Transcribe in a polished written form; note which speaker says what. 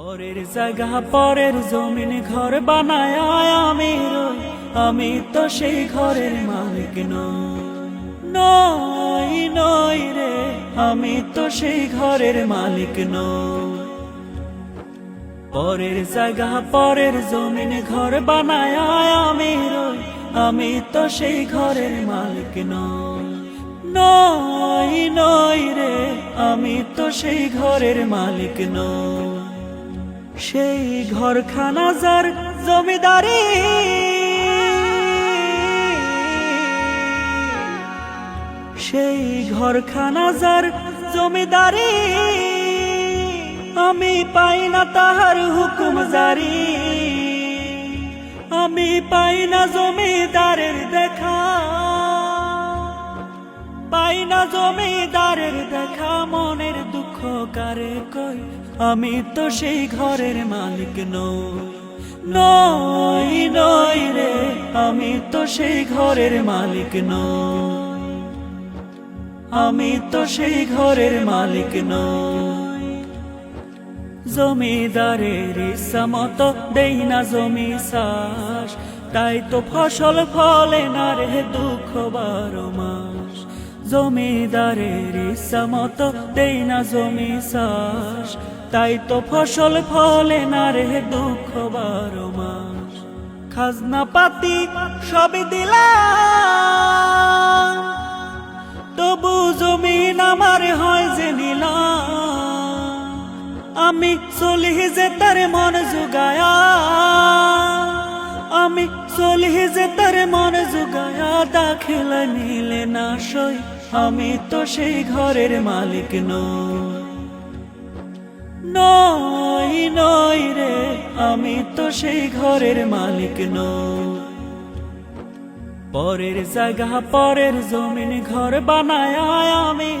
Speaker 1: পরের জায়গা পরের জমিন ঘর বানায় আমি তো সেই ঘরের মালিক নই নই রে, আমি তো সেই ঘরের মালিক নই। পরের জায়গা পরের জমিন ঘর বানায় আমি তো সেই ঘরের মালিক নই নই রে, আমি তো সেই ঘরের মালিক নই। সেই ঘরখানা যার জমিদারি, সেই ঘরখানা যার জমিদারি, আমি পাই না তাহার হুকুম জারি, আমি পাই না জমিদারের দেখা, পাই না জমিদারের দেখা। মনের দুঃখ কারে কই, আমি তো সেই ঘরের মালিক নই নই রে, আমি তো সেই ঘরের মালিক নই, আমি তো সেই ঘরের মালিক নই। জমিদারের ইচ্ছা মতো দেই না জমি চাষ, তাই তো ফসল ফলে না রে দুঃখ 12 মাস। জমিদারের ইচ্ছা মতো দেই না জমি চাষ, তাই তো ফসল ফলে না রে দুঃখ 12 মাস। খাজনা পাতি সবই দিলাম, তবু জমিন আমার হয় যে নিলাম। আমি চলি যে তার মন জুগায়া, আমি চলি যে তার মন জুগায়া। দাখিলা নিলে না সই, আমি তো সেই ঘরের মালিক নই নই রে, আমি তো সেই ঘরের মালিক নই। পরের জায়গা পরের জমিন ঘর বানায় আমি